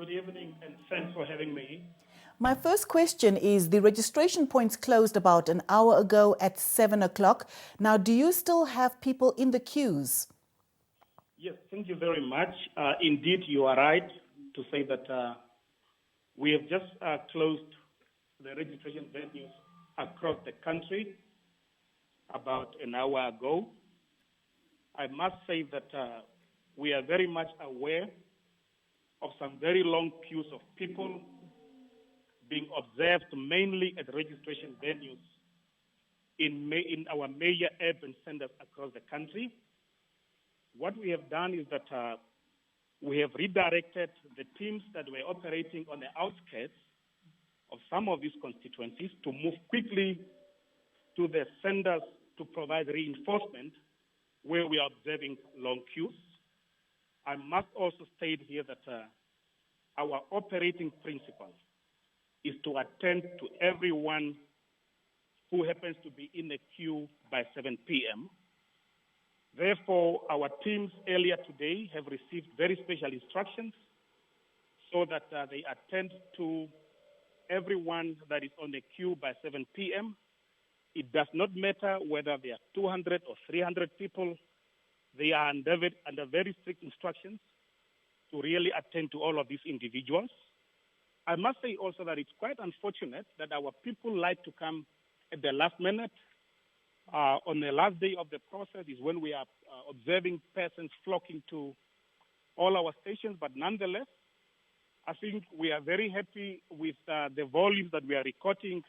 Good evening, and thanks for having me. My first question is the registration points closed about an hour ago at 7 o'clock. Now, do you still have people in the queues? Yes, thank you very much. Indeed, you are right to say that we have just closed the registration venues across the country about an hour ago. I must say that we are very much aware of some very long queues of people being observed mainly at registration venues in our major urban centers across the country. What we have done is that we have redirected the teams that were operating on the outskirts of some of these constituencies to move quickly to the centers to provide reinforcement where we are observing long queues. I must also state here that our operating principle is to attend to everyone who happens to be in the queue by 7 p.m. Therefore, our teams earlier today have received very special instructions so that they attend to everyone that is on the queue by 7 p.m. It does not matter whether there are 200 or 300 people. They are under very strict instructions to really attend to all of these individuals. I must say also that it's quite unfortunate that our people like to come at the last minute. On the last day of the process is when we are observing persons flocking to all our stations. But nonetheless, I think we are very happy with the volumes that we are recording,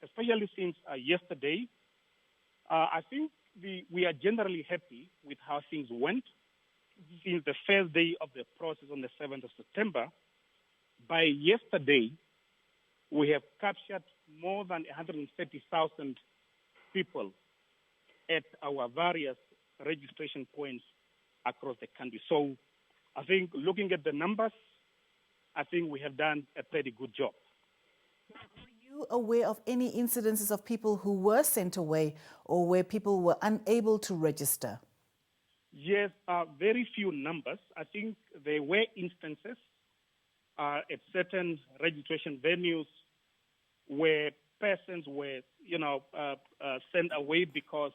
especially since yesterday. I think we are generally happy with how things went. Since the first day of the process on the 7th of September, by yesterday, we have captured more than 130,000 people at our various registration points across the country. So I think looking at the numbers, I think we have done a pretty good job. Are you aware of any incidences of people who were sent away or where people were unable to register? Yes, very few numbers. I think there were instances at certain registration venues where persons were, sent away because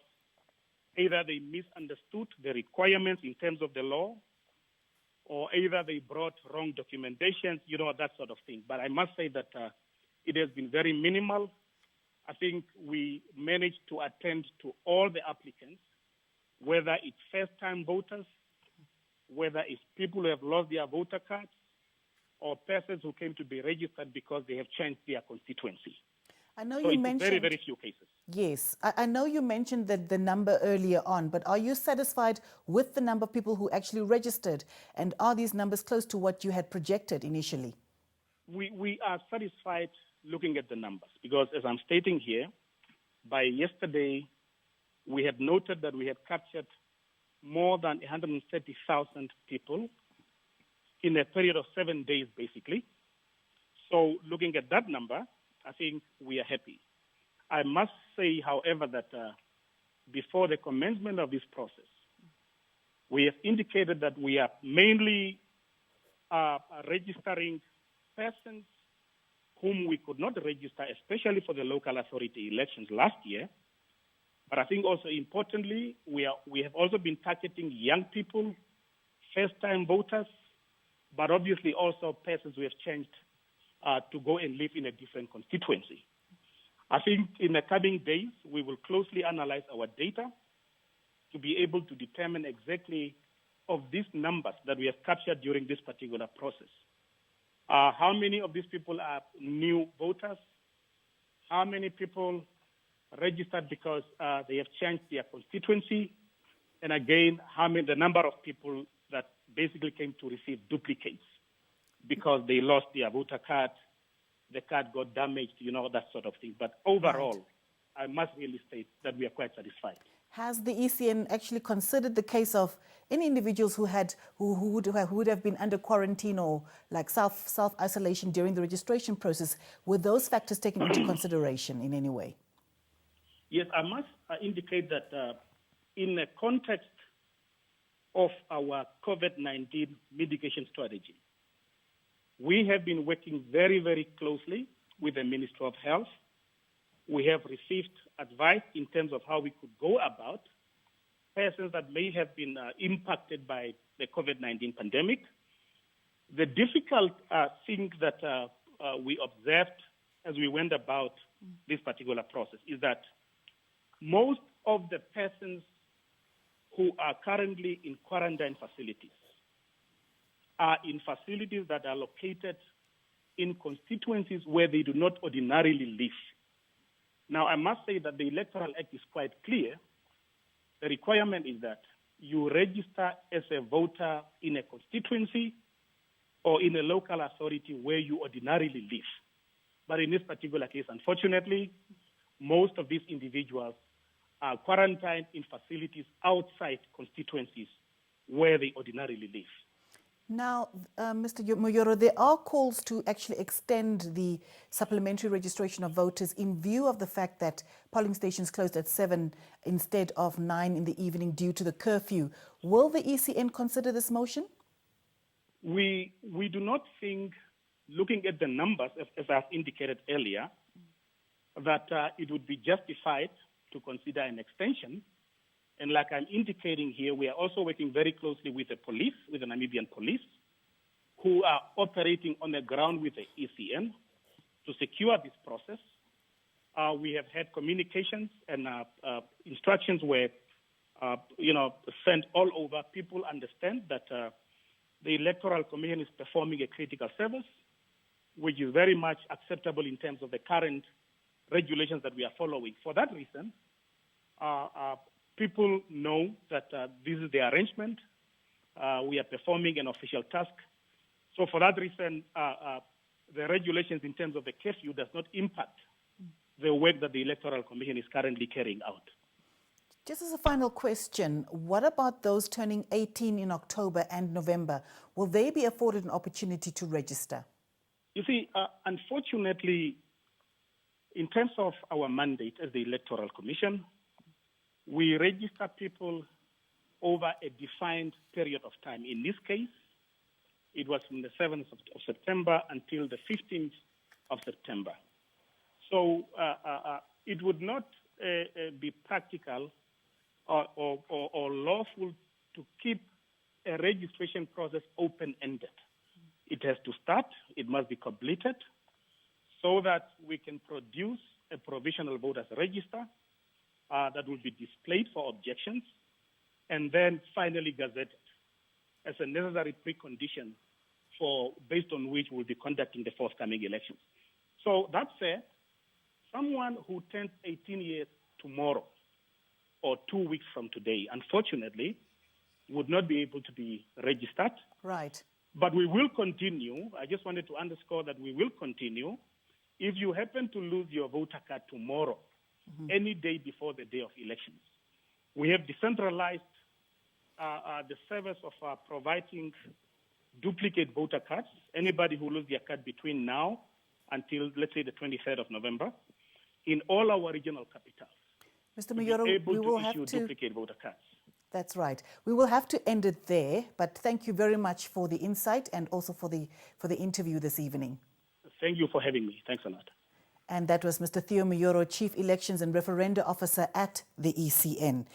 either they misunderstood the requirements in terms of the law, or either they brought wrong documentation, that sort of thing. But I must say that it has been very minimal. I think we managed to attend to all the applicants, whether it's first-time voters, whether it's people who have lost their voter cards, or persons who came to be registered because they have changed their constituency. I know so you it's mentioned very, very few cases. Yes, I know you mentioned that the number earlier on, but are you satisfied with the number of people who actually registered? And are these numbers close to what you had projected initially? We are satisfied looking at the numbers because, as I'm stating here, by yesterday, we had noted that we had captured more than 130,000 people in a period of 7 days, basically. So looking at that number, I think we are happy. I must say, however, that before the commencement of this process, we have indicated that we are mainly registering persons whom we could not register, especially for the local authority elections last year. But I think also importantly, we have also been targeting young people, first-time voters, but obviously also persons who have changed to go and live in a different constituency. I think in the coming days, we will closely analyze our data to be able to determine exactly of these numbers that we have captured during this particular process. How many of these people are new voters? How many people registered because they have changed their constituency? And again, the number of people that basically came to receive duplicates because they lost their voter card, the card got damaged, that sort of thing. But overall, right, I must really state that we are quite satisfied. Has the ECN actually considered the case of any individuals who would have been under quarantine or like self-isolation during the registration process? Were those factors taken into consideration in any way? Yes, I must indicate that in the context of our COVID-19 mitigation strategy, We have been working very, very closely with the Ministry of Health. We have received advice in terms of how we could go about persons that may have been impacted by the COVID-19 pandemic. The difficult thing that we observed as we went about this particular process is that most of the persons who are currently in quarantine facilities are in facilities that are located in constituencies where they do not ordinarily live. Now, I must say that the Electoral Act is quite clear. The requirement is that you register as a voter in a constituency or in a local authority where you ordinarily live. But in this particular case, unfortunately, most of these individuals are quarantined in facilities outside constituencies where they ordinarily live. Now, Mr. Muyoro, there are calls to actually extend the supplementary registration of voters in view of the fact that polling stations closed at 7 instead of 9 in the evening due to the curfew. Will the ECN consider this motion? We do not think, looking at the numbers, as I've indicated earlier, that it would be justified to consider an extension. And like I'm indicating here, we are also working very closely with the police, with the Namibian police, who are operating on the ground with the ECN to secure this process. We have had communications and instructions were, sent all over. People understand that the Electoral Commission is performing a critical service, which is very much acceptable in terms of the current regulations that we are following. For that reason, people know that this is the arrangement. We are performing an official task. So for that reason, the regulations in terms of the curfew does not impact the work that the Electoral Commission is currently carrying out. Just as a final question, what about those turning 18 in October and November? Will they be afforded an opportunity to register? You see, unfortunately, in terms of our mandate as the Electoral Commission, we register people over a defined period of time. In this case, it was from the 7th of September until the 15th of September. So it would not be practical or lawful to keep a registration process open-ended. It has to start, it must be completed, so that we can produce a provisional voters register that will be displayed for objections, and then finally gazetted as a necessary precondition based on which we'll be conducting the forthcoming elections. So that said, someone who turns 18 years tomorrow or 2 weeks from today, unfortunately, would not be able to be registered. Right. But we will continue. I just wanted to underscore that we will continue. If you happen to lose your voter card tomorrow, any day before the day of elections, we have decentralized the service of providing duplicate voter cards. Anybody who loses their card between now until, let's say, the 23rd of November, in all our regional capitals, Mr. Muyoro, we will have to duplicate voter cards. That's right. We will have to end it there, but thank you very much for the insight and also for the interview this evening. Thank you for having me. Thanks a lot. And that was Mr. Theo Muyoro, Chief Elections and Referenda Officer at the ECN.